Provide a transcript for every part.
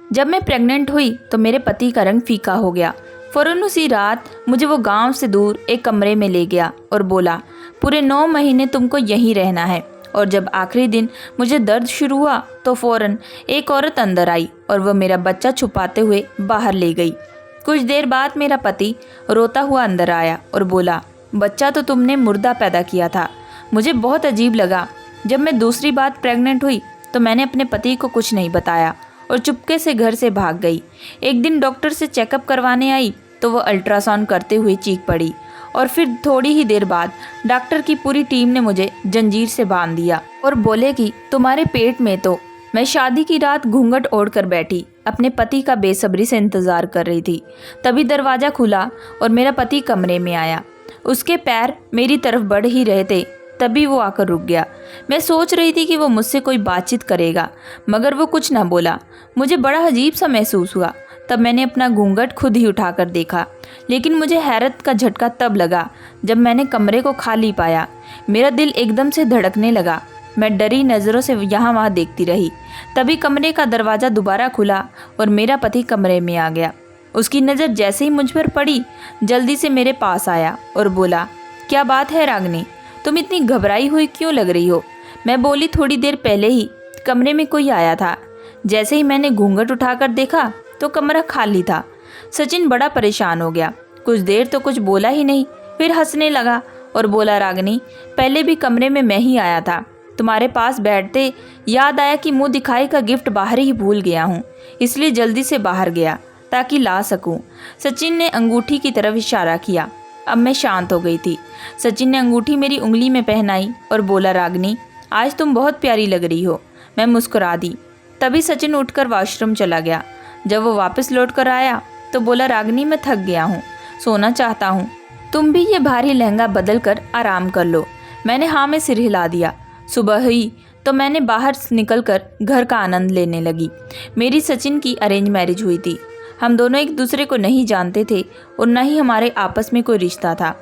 जब मैं प्रेग्नेंट हुई तो मेरे पति का रंग फीका हो गया। फ़ौरन उसी रात मुझे वो गांव से दूर एक कमरे में ले गया और बोला, पूरे 9 महीने तुमको यहीं रहना है। और जब आखिरी दिन मुझे दर्द शुरू हुआ तो फ़ौरन एक औरत अंदर आई और वह मेरा बच्चा छुपाते हुए बाहर ले गई। कुछ देर बाद मेरा पति रोता हुआ अंदर आया और बोला, बच्चा तो तुमने मुर्दा पैदा किया था। मुझे बहुत अजीब लगा। जब मैं दूसरी बार प्रेग्नेंट हुई तो मैंने अपने पति को कुछ नहीं बताया और चुपके से घर से भाग गई। एक दिन डॉक्टर से चेकअप करवाने आई तो वो अल्ट्रासाउंड करते हुए चीख पड़ी और फिर थोड़ी ही देर बाद डॉक्टर की पूरी टीम ने मुझे जंजीर से बांध दिया और बोले कि तुम्हारे पेट में तो। मैं शादी की रात घूंघट ओढ़कर बैठी अपने पति का बेसब्री से इंतज़ार कर रही थी। तभी दरवाज़ा खुला और मेरा पति कमरे में आया। उसके पैर मेरी तरफ बढ़ ही रहे थे, तभी वो आकर रुक गया। मैं सोच रही थी कि वो मुझसे कोई बातचीत करेगा, मगर वो कुछ ना बोला। मुझे बड़ा अजीब सा महसूस हुआ। तब मैंने अपना घूंघट खुद ही उठाकर देखा, लेकिन मुझे हैरत का झटका तब लगा जब मैंने कमरे को खाली पाया। मेरा दिल एकदम से धड़कने लगा। मैं डरी नज़रों से यहाँ वहाँ देखती रही। तभी कमरे का दरवाज़ा दोबारा खुला और मेरा पति कमरे में आ गया। उसकी नज़र जैसे ही मुझ पर पड़ी, जल्दी से मेरे पास आया और बोला, क्या बात है रागिनी, तुम इतनी घबराई हुई क्यों लग रही हो? मैं बोली, थोड़ी देर पहले ही कमरे में कोई आया था। जैसे ही मैंने घूंघट उठाकर देखा तो कमरा खाली था। सचिन बड़ा परेशान हो गया। कुछ देर तो कुछ बोला ही नहीं, फिर हंसने लगा और बोला, रागिनी, पहले भी कमरे में मैं ही आया था। तुम्हारे पास बैठते याद आया कि मुंह दिखाई का गिफ्ट बाहर ही भूल गया हूँ, इसलिए जल्दी से बाहर गया ताकि ला सकूं। सचिन ने अंगूठी की तरफ इशारा किया। अब मैं शांत हो गई थी। सचिन ने अंगूठी मेरी उंगली में पहनाई और बोला, रागिनी, आज तुम बहुत प्यारी लग रही हो। मैं मुस्कुरा दी। तभी सचिन उठकर वॉशरूम चला गया। जब वो वापस लौट कर आया तो बोला, रागिनी, मैं थक गया हूँ, सोना चाहता हूँ। तुम भी ये भारी लहंगा बदल कर आराम कर लो। मैंने हाँ में सिर हिला दिया। सुबह हुई तो मैंने बाहर निकलकर घर का आनंद लेने लगी। मेरी सचिन की अरेंज मैरिज हुई थी। हम दोनों एक दूसरे को नहीं जानते थे और न ही हमारे आपस में कोई रिश्ता था।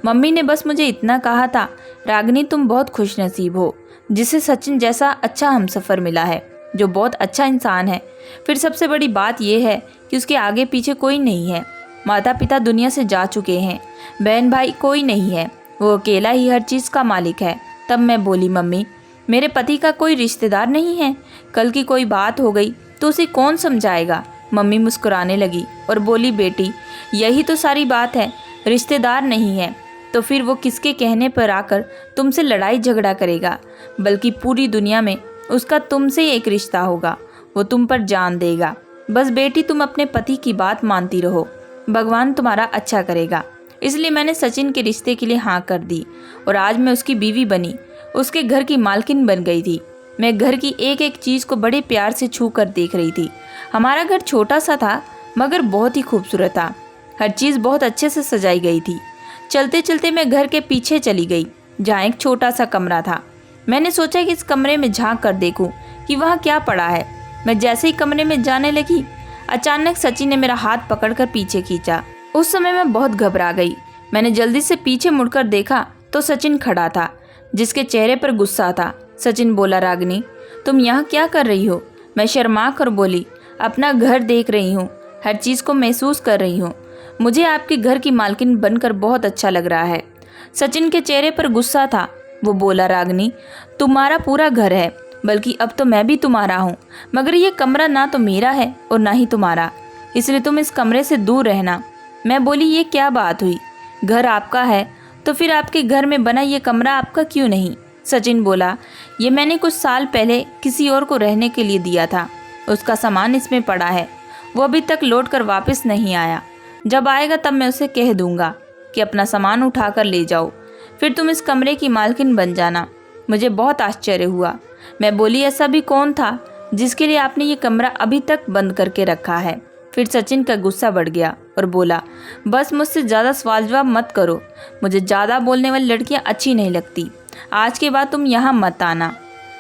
मम्मी ने बस मुझे इतना कहा था, रागिनी, तुम बहुत खुशनसीब हो जिसे सचिन जैसा अच्छा हमसफ़र मिला है, जो बहुत अच्छा इंसान है। फिर सबसे बड़ी बात यह है कि उसके आगे पीछे कोई नहीं है। माता पिता दुनिया से जा चुके हैं, बहन भाई कोई नहीं है, वो अकेला ही हर चीज़ का मालिक है। तब मैं बोली, मम्मी, मेरे पति का कोई रिश्तेदार नहीं है? कल की कोई बात हो गई तो उसे कौन समझाएगा? मम्मी मुस्कुराने लगी और बोली, बेटी, यही तो सारी बात है, रिश्तेदार नहीं है तो फिर वो किसके कहने पर आकर तुमसे लड़ाई झगड़ा करेगा? बल्कि पूरी दुनिया में उसका तुमसे ही एक रिश्ता होगा, वो तुम पर जान देगा। बस बेटी, तुम अपने पति की बात मानती रहो, भगवान तुम्हारा अच्छा करेगा। इसलिए मैंने सचिन के रिश्ते के लिए हाँ कर दी और आज मैं उसकी बीवी बनी, उसके घर की मालकिन बन गई थी। मैं घर की एक एक चीज़ को बड़े प्यार से छू कर देख रही थी। हमारा घर छोटा सा था मगर बहुत ही खूबसूरत था। हर चीज़ बहुत अच्छे से सजाई गई थी। चलते चलते मैं घर के पीछे चली गई जहाँ एक छोटा सा कमरा था। मैंने सोचा कि इस कमरे में झांक कर देखूं कि वहाँ क्या पड़ा है। मैं जैसे ही कमरे में जाने लगी, अचानक सचिन ने मेरा हाथ पकड़कर पीछे खींचा। उस समय मैं बहुत घबरा गई। मैंने जल्दी से पीछे मुड़कर देखा तो सचिन खड़ा था, जिसके चेहरे पर गुस्सा था। सचिन बोला, रागिनी, तुम यहाँ क्या कर रही हो? मैं शर्मा कर बोली, अपना घर देख रही हूँ, हर चीज़ को महसूस कर रही हूँ। मुझे आपके घर की मालकिन बनकर बहुत अच्छा लग रहा है। सचिन के चेहरे पर गुस्सा था। वो बोला, रागिनी, तुम्हारा पूरा घर है, बल्कि अब तो मैं भी तुम्हारा हूँ, मगर ये कमरा ना तो मेरा है और ना ही तुम्हारा, इसलिए तुम इस कमरे से दूर रहना। मैं बोली, ये क्या बात हुई? घर आपका है तो फिर आपके घर में बना ये कमरा आपका क्यों नहीं? सचिन बोला, ये मैंने कुछ साल पहले किसी और को रहने के लिए दिया था, उसका सामान इसमें पड़ा है, वो अभी तक लौट कर वापस नहीं आया। जब आएगा तब मैं उसे कह दूंगा कि अपना सामान उठा कर ले जाओ, फिर तुम इस कमरे की मालकिन बन जाना। मुझे बहुत आश्चर्य हुआ। मैं बोली, ऐसा भी कौन था जिसके लिए आपने ये कमरा अभी तक बंद करके रखा है? फिर सचिन का गुस्सा बढ़ गया और बोला, बस मुझसे ज़्यादा सवाल जवाब मत करो, मुझे ज़्यादा बोलने वाली लड़कियाँ अच्छी नहीं लगती। आज के बाद तुम यहाँ मत आना।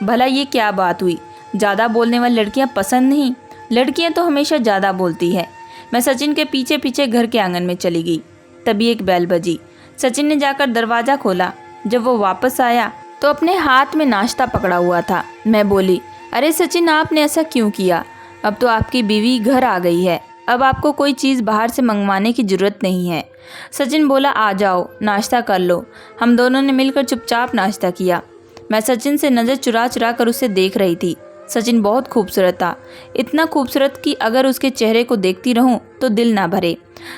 भला ये क्या बात हुई? ज़्यादा बोलने वाली लड़कियाँ पसंद नहीं? लड़कियाँ तो हमेशा ज़्यादा बोलती है। मैं सचिन के पीछे पीछे घर के आंगन में चली गई। तभी एक बेल बजी। सचिन ने जाकर दरवाज़ा खोला। जब वो वापस आया तो अपने हाथ में नाश्ता पकड़ा हुआ था। मैं बोली, अरे सचिन, आपने ऐसा क्यों किया? अब तो आपकी बीवी घर आ गई है, अब आपको कोई चीज़ बाहर से मंगवाने की ज़रूरत नहीं है। सचिन बोला, आ जाओ, नाश्ता कर लो। हम दोनों ने मिलकर चुपचाप नाश्ता किया। मैं सचिन से नज़र चुरा चुरा कर उसे देख रही थी। सचिन बहुत खूबसूरत था, इतना खूबसूरत कि अगर उसके चेहरे को देखती रहूं तो दिल ना भरे।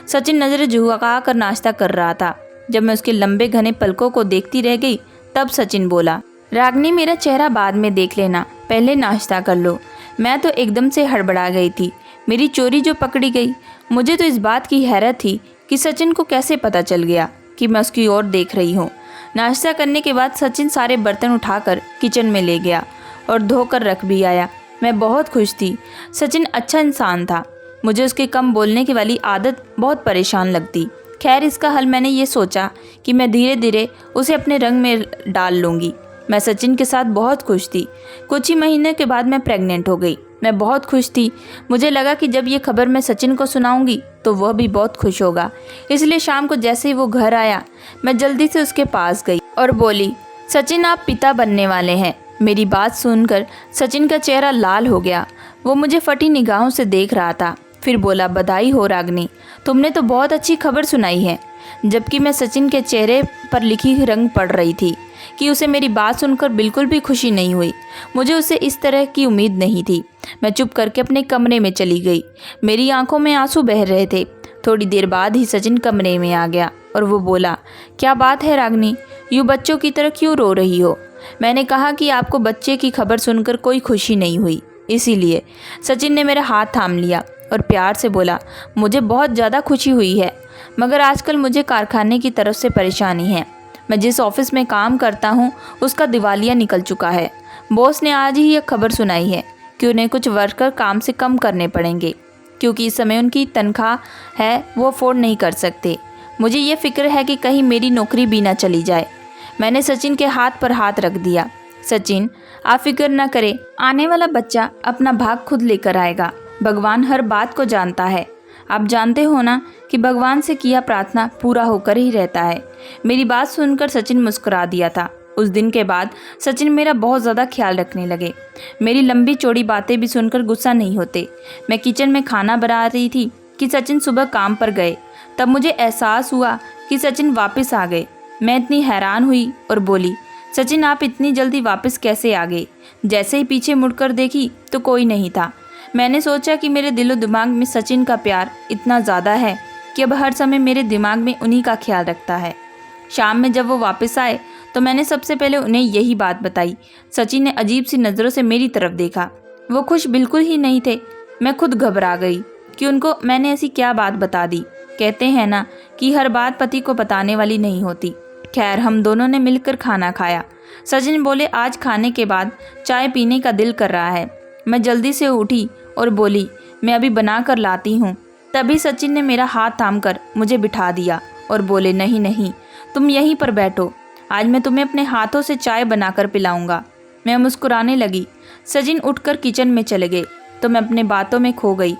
सचिन नज़रें झुका कर नाश्ता कर रहा था। जब मैं उसके लंबे घने पलकों को देखती रह गई तब सचिन बोला, रागनी, मेरा चेहरा बाद में देख लेना, पहले नाश्ता कर लो। मैं तो एकदम से हड़बड़ा गई थी, मेरी चोरी जो पकड़ी गई। मुझे तो इस बात की हैरत थी कि सचिन को कैसे पता चल गया कि मैं उसकी ओर देख रही हूँ। नाश्ता करने के बाद सचिन सारे बर्तन उठाकर किचन में ले गया और धोकर रख भी आया। मैं बहुत खुश थी। सचिन अच्छा इंसान था। मुझे उसके कम बोलने की वाली आदत बहुत परेशान लगती। खैर, इसका हल मैंने ये सोचा कि मैं धीरे धीरे उसे अपने रंग में डाल लूँगी। मैं सचिन के साथ बहुत खुश थी। कुछ ही महीने के बाद मैं प्रेग्नेंट हो गई। मैं बहुत खुश थी। मुझे लगा कि जब ये खबर मैं सचिन को सुनाऊंगी तो वह भी बहुत खुश होगा। इसलिए शाम को जैसे ही वो घर आया, मैं जल्दी से उसके पास गई और बोली, सचिन, आप पिता बनने वाले हैं। मेरी बात सुनकर सचिन का चेहरा लाल हो गया। वो मुझे फटी निगाहों से देख रहा था। फिर बोला, बधाई हो रागनी, तुमने तो बहुत अच्छी खबर सुनाई है। जबकि मैं सचिन के चेहरे पर लिखी रंग पढ़ रही थी कि उसे मेरी बात सुनकर बिल्कुल भी खुशी नहीं हुई। मुझे उससे इस तरह की उम्मीद नहीं थी। मैं चुप करके अपने कमरे में चली गई। मेरी आंखों में आंसू बह रहे थे। थोड़ी देर बाद ही सचिन कमरे में आ गया और वो बोला, क्या बात है रागनी, यूँ बच्चों की तरह क्यों रो रही हो? मैंने कहा कि आपको बच्चे की खबर सुनकर कोई खुशी नहीं हुई, इसीलिए। सचिन ने मेरा हाथ थाम लिया और प्यार से बोला, मुझे बहुत ज़्यादा खुशी हुई है, मगर आजकल मुझे कारखाने की तरफ से परेशानी है। मैं जिस ऑफिस में काम करता हूँ उसका दिवालिया निकल चुका है। बॉस ने आज ही यह खबर सुनाई है कि उन्हें कुछ वर्कर काम से कम करने पड़ेंगे, क्योंकि इस समय उनकी तनख्वाह है वो अफोर्ड नहीं कर सकते। मुझे ये फिक्र है कि कहीं मेरी नौकरी भी ना चली जाए। मैंने सचिन के हाथ पर हाथ रख दिया। सचिन, आप फिक्र ना करें, आने वाला बच्चा अपना भाग खुद लेकर आएगा। भगवान हर बात को जानता है। आप जानते हो ना कि भगवान से किया प्रार्थना पूरा होकर ही रहता है। मेरी बात सुनकर सचिन मुस्कुरा दिया था। उस दिन के बाद सचिन मेरा बहुत ज़्यादा ख्याल रखने लगे। मेरी लंबी चौड़ी बातें भी सुनकर गुस्सा नहीं होते। मैं किचन में खाना बना रही थी कि सचिन सुबह काम पर गए। तब मुझे एहसास हुआ कि सचिन वापस आ गए। मैं इतनी हैरान हुई और बोली, सचिन, आप इतनी जल्दी वापस कैसे आ गए? जैसे ही पीछे मुड़कर देखी तो कोई नहीं था। मैंने सोचा कि मेरे दिलो दिमाग में सचिन का प्यार इतना ज़्यादा है कि अब हर समय मेरे दिमाग में उन्हीं का ख्याल रखता है। शाम में जब वो वापस आए तो मैंने सबसे पहले उन्हें यही बात बताई। सचिन ने अजीब सी नज़रों से मेरी तरफ देखा। वो खुश बिल्कुल ही नहीं थे। मैं खुद घबरा गई कि उनको मैंने ऐसी क्या बात बता दी। कहते हैं ना कि हर बात पति को बताने वाली नहीं होती। खैर, हम दोनों ने मिलकर खाना खाया। सचिन बोले, आज खाने के बाद चाय पीने का दिल कर रहा है। मैं जल्दी से उठी और बोली, मैं अभी बना कर लाती हूँ। तभी सचिन ने मेरा हाथ थामकर मुझे बिठा दिया और बोले, नहीं नहीं, तुम यहीं पर बैठो, आज मैं तुम्हें अपने हाथों से चाय बनाकर पिलाऊंगा। मैं मुस्कुराने लगी। सचिन उठकर किचन में चले गए तो मैं अपने बातों में खो गई।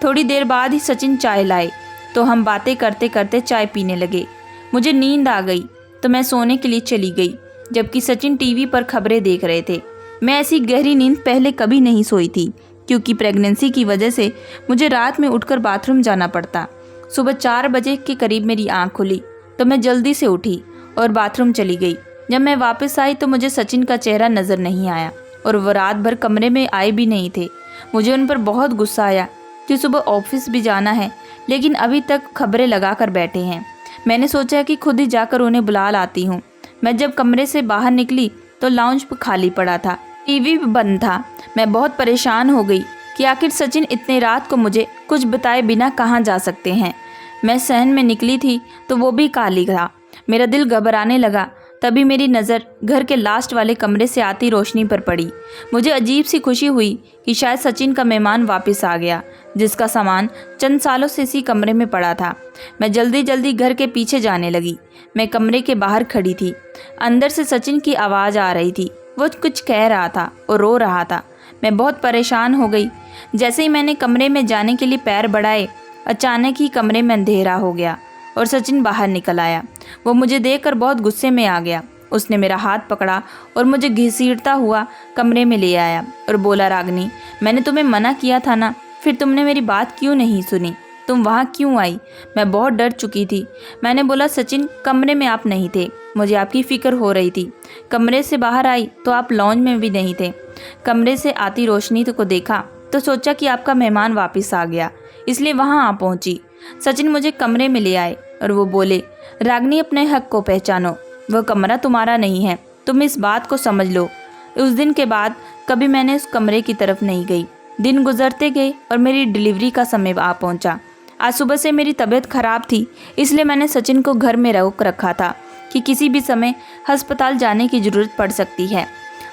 थोड़ी देर बाद ही सचिन चाय लाए तो हम बातें करते करते चाय पीने लगे। मुझे नींद आ गई तो मैं सोने के लिए चली गई, जबकि सचिन टीवी पर खबरें देख रहे थे। मैं ऐसी गहरी नींद पहले कभी नहीं सोई थी, क्योंकि प्रेगनेंसी की वजह से मुझे रात में उठकर बाथरूम जाना पड़ता। सुबह 4 बजे के करीब मेरी आंख खुली तो मैं जल्दी से उठी और बाथरूम चली गई। जब मैं वापस आई तो मुझे सचिन का चेहरा नज़र नहीं आया और वो रात भर कमरे में आए भी नहीं थे। मुझे उन पर बहुत गुस्सा आया कि सुबह ऑफिस भी जाना है, लेकिन अभी तक खबरें लगा कर बैठे हैं। मैंने सोचा कि खुद ही जाकर उन्हें बुला लाती हूँ। मैं जब कमरे से बाहर निकली तो लाउंज खाली पड़ा था, टीवी भी बंद था। मैं बहुत परेशान हो गई कि आखिर सचिन इतने रात को मुझे कुछ बताए बिना कहाँ जा सकते हैं। मैं सहन में निकली थी तो वो भी खाली था। मेरा दिल घबराने लगा। तभी मेरी नज़र घर के लास्ट वाले कमरे से आती रोशनी पर पड़ी। मुझे अजीब सी खुशी हुई कि शायद सचिन का मेहमान वापस आ गया, जिसका सामान चंद सालों से इसी कमरे में पड़ा था। मैं जल्दी जल्दी घर के पीछे जाने लगी। मैं कमरे के बाहर खड़ी थी। अंदर से सचिन की आवाज़ आ रही थी। वो कुछ कह रहा था और रो रहा था। मैं बहुत परेशान हो गई। जैसे ही मैंने कमरे में जाने के लिए पैर बढ़ाए, अचानक ही कमरे में अंधेरा हो गया और सचिन बाहर निकल आया। वो मुझे देखकर बहुत गुस्से में आ गया। उसने मेरा हाथ पकड़ा और मुझे घसीटता हुआ कमरे में ले आया और बोला, रागिनी, मैंने तुम्हें मना किया था ना, फिर तुमने मेरी बात क्यों नहीं सुनी? तुम वहाँ क्यों आई? मैं बहुत डर चुकी थी। मैंने बोला, सचिन, कमरे में आप नहीं थे, मुझे आपकी फ़िक्र हो रही थी। कमरे से बाहर आई तो आप लॉन्ज में भी नहीं थे। कमरे से आती रोशनी को देखा तो सोचा कि आपका मेहमान वापस आ गया, इसलिए वहाँ आ पहुँची। सचिन मुझे कमरे में ले आए और वो बोले, रागिनी, अपने हक को पहचानो, वह कमरा तुम्हारा नहीं है, तुम इस बात को समझ लो। उस दिन के बाद कभी मैंने उस कमरे की तरफ नहीं गई। दिन गुजरते गए और मेरी डिलीवरी का समय आ पहुंचा। आज सुबह से मेरी तबीयत खराब थी, इसलिए मैंने सचिन को घर में रोक रखा था कि किसी भी समय अस्पताल जाने की ज़रूरत पड़ सकती है।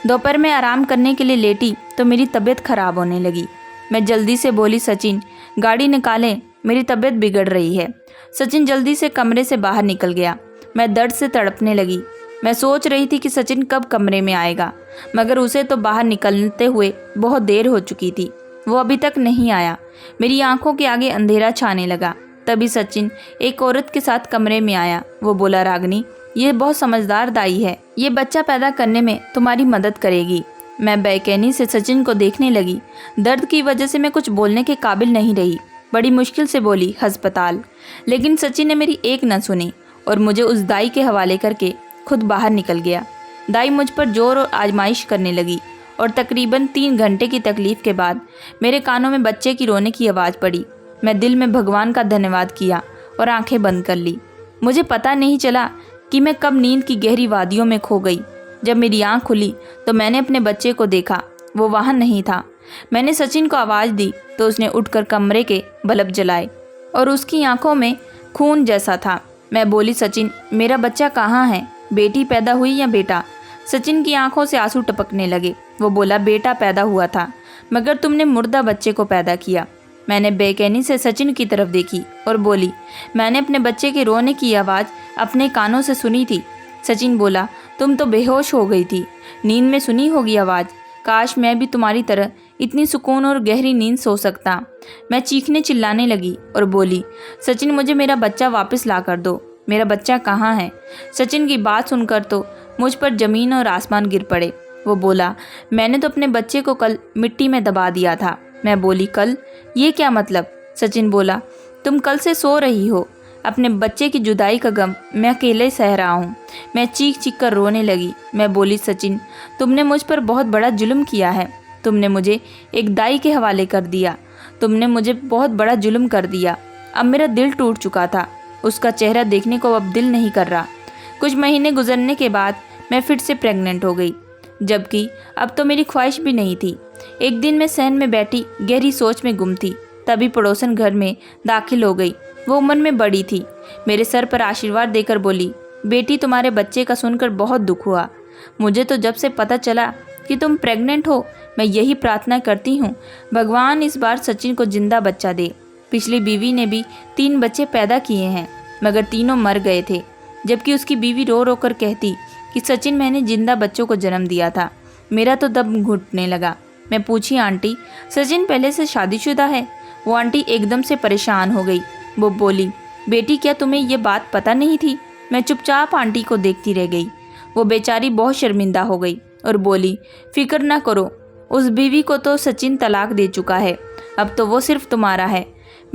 दोपहर में आराम करने के लिए लेटी तो मेरी तबीयत खराब होने लगी। मैं जल्दी से बोली, सचिन, गाड़ी निकालें, मेरी तबीयत बिगड़ रही है। सचिन जल्दी से कमरे से बाहर निकल गया। मैं दर्द से तड़पने लगी। मैं सोच रही थी कि सचिन कब कमरे में आएगा, मगर उसे तो बाहर निकलते हुए बहुत देर हो चुकी थी। वो अभी तक नहीं आया। मेरी आंखों के आगे अंधेरा छाने लगा। तभी सचिन एक औरत के साथ कमरे में आया। वो बोला, रागिनी, ये बहुत समझदार दाई है, ये बच्चा पैदा करने में तुम्हारी मदद करेगी। मैं बेचैनी से सचिन को देखने लगी। दर्द की वजह से मैं कुछ बोलने के काबिल नहीं रही। बड़ी मुश्किल से बोली, अस्पताल। लेकिन सचिन ने मेरी एक न सुनी और मुझे उस दाई के हवाले करके खुद बाहर निकल गया। दाई मुझ पर जोर और आजमाइश करने लगी और तकरीबन 3 घंटे की तकलीफ़ के बाद मेरे कानों में बच्चे की रोने की आवाज़ पड़ी। मैं दिल में भगवान का धन्यवाद किया और आंखें बंद कर ली। मुझे पता नहीं चला कि मैं कब नींद की गहरी वादियों में खो गई। जब मेरी आँख खुली तो मैंने अपने बच्चे को देखा। वो वहाँ नहीं था। मैंने सचिन को आवाज़ दी तो उसने उठकर कमरे के बल्ब जलाए और उसकी आंखों में खून जैसा था। मैं बोली, सचिन, मेरा बच्चा कहाँ है? बेटी पैदा हुई या बेटा? सचिन की आंखों से आंसू टपकने लगे। वो बोला, बेटा पैदा हुआ था, मगर तुमने मुर्दा बच्चे को पैदा किया। मैंने बेचैनी से सचिन की तरफ देखी और बोली, मैंने अपने बच्चे के रोने की आवाज़ अपने कानों से सुनी थी। सचिन बोला, तुम तो बेहोश हो गई थी, नींद में सुनी होगी आवाज़। काश मैं भी तुम्हारी तरह इतनी सुकून और गहरी नींद सो सकता। मैं चीखने चिल्लाने लगी और बोली, सचिन, मुझे मेरा बच्चा वापस ला कर दो। मेरा बच्चा कहाँ है? सचिन की बात सुनकर तो मुझ पर ज़मीन और आसमान गिर पड़े। वो बोला, मैंने तो अपने बच्चे को कल मिट्टी में दबा दिया था। मैं बोली, कल? ये क्या मतलब? सचिन बोला, तुम कल से सो रही हो। अपने बच्चे की जुदाई का गम मैं अकेले सह रहा हूँ। मैं चीख चीख कर रोने लगी। मैं बोली, सचिन, तुमने मुझ पर बहुत बड़ा जुल्म किया है। तुमने मुझे एक दाई के हवाले कर दिया। तुमने मुझे बहुत बड़ा जुल्म कर दिया। अब मेरा दिल टूट चुका था। उसका चेहरा देखने को अब दिल नहीं कर रहा। कुछ महीने गुजरने के बाद मैं फिर से प्रेग्नेंट हो गई, जबकि अब तो मेरी ख्वाहिश भी नहीं थी। एक दिन मैं सहन में बैठी गहरी सोच में गुम थी। तभी पड़ोसन घर में दाखिल हो गई। वो उम्र में बड़ी थी। मेरे सर पर आशीर्वाद देकर बोली, बेटी, तुम्हारे बच्चे का सुनकर बहुत दुख हुआ। मुझे तो जब से पता चला कि तुम प्रेग्नेंट हो, मैं यही प्रार्थना करती हूँ, भगवान इस बार सचिन को जिंदा बच्चा दे। पिछली बीवी ने भी 3 बच्चे पैदा किए हैं, मगर तीनों मर गए थे। जबकि उसकी बीवी रो रो कर कहती कि सचिन, मैंने जिंदा बच्चों को जन्म दिया था। मेरा तो दम घुटने लगा। मैं पूछी, आंटी, सचिन पहले से शादीशुदा है? वो आंटी एकदम से परेशान हो गई। वो बोली, बेटी, क्या तुम्हें ये बात पता नहीं थी? मैं चुपचाप आंटी को देखती रह गई। वो बेचारी बहुत शर्मिंदा हो गई और बोली, फिक्र ना करो, उस बीवी को तो सचिन तलाक दे चुका है, अब तो वो सिर्फ तुम्हारा है।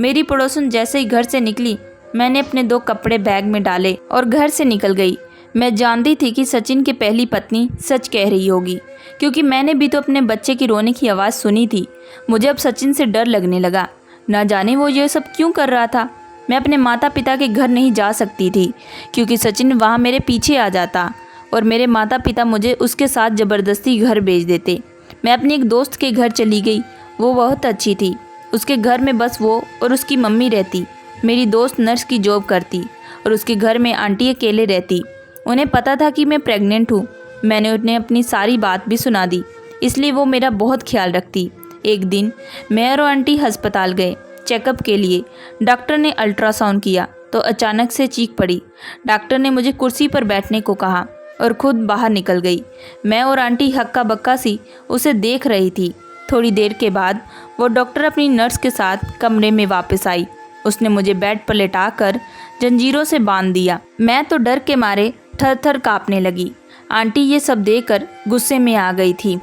मेरी पड़ोसन जैसे ही घर से निकली, मैंने अपने 2 कपड़े बैग में डाले और घर से निकल गई। मैं जानती थी कि सचिन की पहली पत्नी सच कह रही होगी, क्योंकि मैंने भी तो अपने बच्चे की रोने की आवाज़ सुनी थी। मुझे अब सचिन से डर लगने लगा। ना जाने वो ये सब क्यों कर रहा था। मैं अपने माता पिता के घर नहीं जा सकती थी, क्योंकि सचिन वहाँ मेरे पीछे आ जाता और मेरे माता पिता मुझे उसके साथ ज़बरदस्ती घर भेज देते। मैं अपनी एक दोस्त के घर चली गई। वो बहुत अच्छी थी। उसके घर में बस वो और उसकी मम्मी रहती। मेरी दोस्त नर्स की जॉब करती और उसके घर में आंटी अकेले रहती। उन्हें पता था कि मैं प्रेग्नेंट हूँ। मैंने उन्हें अपनी सारी बात भी सुना दी, इसलिए वो मेरा बहुत ख्याल रखती। एक दिन मैं और आंटी अस्पताल गए चेकअप के लिए। डॉक्टर ने अल्ट्रासाउंड किया तो अचानक से चीख पड़ी। डॉक्टर ने मुझे कुर्सी पर बैठने को कहा और खुद बाहर निकल गई। मैं और आंटी हक्का बक्का सी उसे देख रही थी। थोड़ी देर के बाद वो डॉक्टर अपनी नर्स के साथ कमरे में वापस आई। उसने मुझे बेड पर लेटाकर जंजीरों से बांध दिया। मैं तो डर के मारे थर थर काँपने लगी। आंटी ये सब देखकर गुस्से में आ गई थी।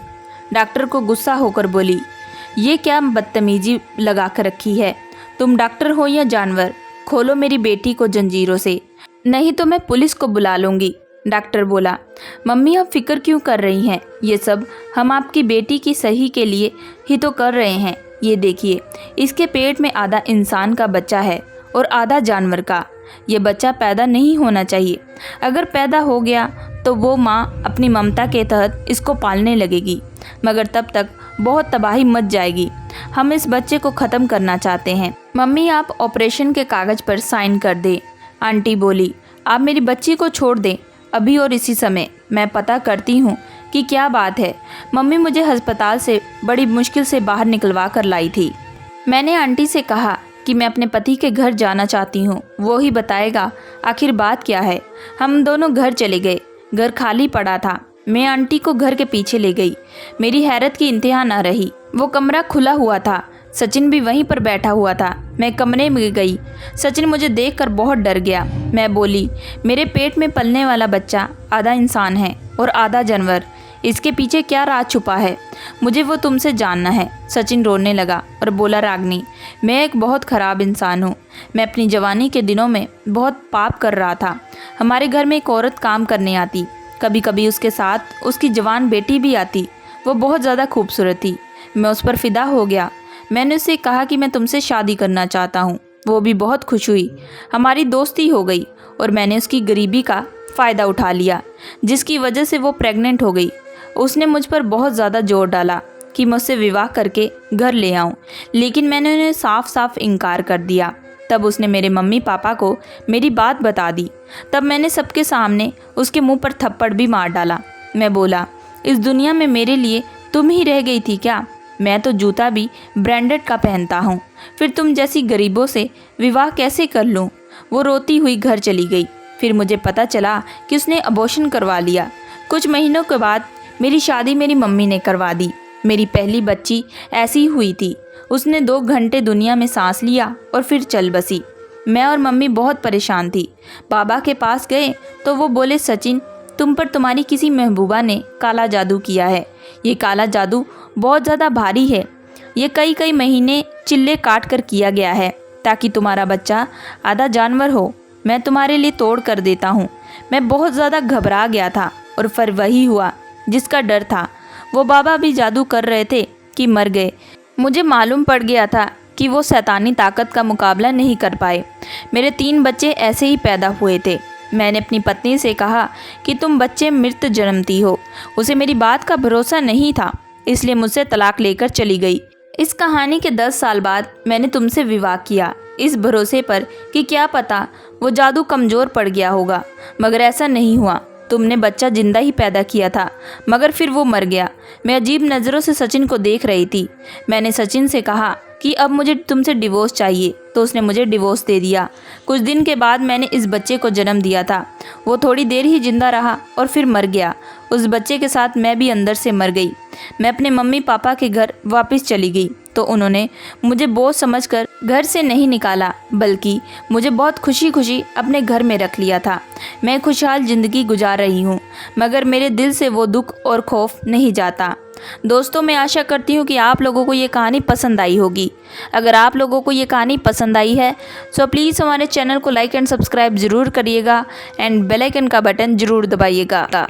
डॉक्टर को गुस्सा होकर बोली, ये क्या बदतमीजी लगा कर रखी है? तुम डॉक्टर हो या जानवर? खोलो मेरी बेटी को जंजीरों से, नहीं तो मैं पुलिस को बुला लूँगी। डॉक्टर बोला, मम्मी आप फिक्र क्यों कर रही हैं? ये सब हम आपकी बेटी की सही के लिए ही तो कर रहे हैं। ये देखिए, इसके पेट में आधा इंसान का बच्चा है और आधा जानवर का। ये बच्चा पैदा नहीं होना चाहिए। अगर पैदा हो गया तो वो माँ अपनी ममता के तहत इसको पालने लगेगी, मगर तब तक बहुत तबाही मच जाएगी। हम इस बच्चे को ख़त्म करना चाहते हैं। मम्मी आप ऑपरेशन के कागज़ पर साइन कर दें। आंटी बोली, आप मेरी बच्ची को छोड़ दें अभी और इसी समय। मैं पता करती हूँ कि क्या बात है। मम्मी मुझे अस्पताल से बड़ी मुश्किल से बाहर निकलवा कर लाई थी। मैंने आंटी से कहा कि मैं अपने पति के घर जाना चाहती हूँ, वो ही बताएगा आखिर बात क्या है। हम दोनों घर चले गए। घर खाली पड़ा था। मैं आंटी को घर के पीछे ले गई। मेरी हैरत की इंतहा न रही। वो कमरा खुला हुआ था। सचिन भी वहीं पर बैठा हुआ था। मैं कमरे में गई। सचिन मुझे देखकर बहुत डर गया। मैं बोली, मेरे पेट में पलने वाला बच्चा आधा इंसान है और आधा जानवर। इसके पीछे क्या राज छुपा है? मुझे वो तुमसे जानना है। सचिन रोने लगा और बोला, रागनी, मैं एक बहुत ख़राब इंसान हूँ। मैं अपनी जवानी के दिनों में बहुत पाप कर रहा था। हमारे घर में एक औरत काम करने आती। कभी कभी उसके साथ उसकी जवान बेटी भी आती। वो बहुत ज़्यादा खूबसूरत थी। मैं उस पर फ़िदा हो गया। मैंने उससे कहा कि मैं तुमसे शादी करना चाहता हूँ। वो भी बहुत खुश हुई। हमारी दोस्ती हो गई और मैंने उसकी गरीबी का फ़ायदा उठा लिया, जिसकी वजह से वो प्रेग्नेंट हो गई। उसने मुझ पर बहुत ज़्यादा जोर डाला कि मैं उससे विवाह करके घर ले आऊं, लेकिन मैंने उन्हें साफ साफ इनकार कर दिया। तब उसने मेरे मम्मी पापा को मेरी बात बता दी। तब मैंने सबके सामने उसके मुंह पर थप्पड़ भी मार डाला। मैं बोला, इस दुनिया में मेरे लिए तुम ही रह गई थी क्या? मैं तो जूता भी ब्रांडेड का पहनता हूँ, फिर तुम जैसी गरीबों से विवाह कैसे कर लूँ? वो रोती हुई घर चली गई। फिर मुझे पता चला कि उसने अबॉर्शन करवा लिया। कुछ महीनों के बाद मेरी शादी मेरी मम्मी ने करवा दी। मेरी पहली बच्ची ऐसी हुई थी। उसने 2 घंटे दुनिया में सांस लिया और फिर चल बसी। मैं और मम्मी बहुत परेशान थी। बाबा के पास गए तो वो बोले, सचिन, तुम पर तुम्हारी किसी महबूबा ने काला जादू किया है। ये काला जादू बहुत ज़्यादा भारी है। ये कई कई महीने चिल्ले काट कर किया गया है ताकि तुम्हारा बच्चा आधा जानवर हो। मैं तुम्हारे लिए तोड़ कर देता हूँ। मैं बहुत ज़्यादा घबरा गया था और फिर वही हुआ जिसका डर था। वो बाबा भी जादू कर रहे थे कि मर गए। मुझे मालूम पड़ गया था कि वो शैतानी ताकत का मुकाबला नहीं कर पाए। मेरे 3 बच्चे ऐसे ही पैदा हुए थे। मैंने अपनी पत्नी से कहा कि तुम बच्चे मृत जन्मती हो। उसे मेरी बात का भरोसा नहीं था, इसलिए मुझसे तलाक लेकर चली गई। इस कहानी के 10 साल बाद मैंने तुमसे विवाह किया, इस भरोसे पर कि क्या पता वो जादू कमज़ोर पड़ गया होगा, मगर ऐसा नहीं हुआ। तुमने बच्चा जिंदा ही पैदा किया था, मगर फिर वो मर गया। मैं अजीब नज़रों से सचिन को देख रही थी। मैंने सचिन से कहा कि अब मुझे तुमसे डिवोर्स चाहिए, तो उसने मुझे डिवोर्स दे दिया। कुछ दिन के बाद मैंने इस बच्चे को जन्म दिया था। वो थोड़ी देर ही जिंदा रहा और फिर मर गया। उस बच्चे के साथ मैं भी अंदर से मर गई। मैं अपने मम्मी पापा के घर वापस चली गई तो उन्होंने मुझे बोझ समझकर घर से नहीं निकाला, बल्कि मुझे बहुत खुशी खुशी अपने घर में रख लिया था। मैं खुशहाल ज़िंदगी गुजार रही हूँ, मगर मेरे दिल से वो दुख और खौफ नहीं जाता। दोस्तों, मैं आशा करती हूँ कि आप लोगों को ये कहानी पसंद आई होगी। अगर आप लोगों को ये कहानी पसंद आई है तो प्लीज़ हमारे चैनल को लाइक एंड सब्सक्राइब ज़रूर करिएगा एंड बेल आइकन का बटन ज़रूर दबाइएगा।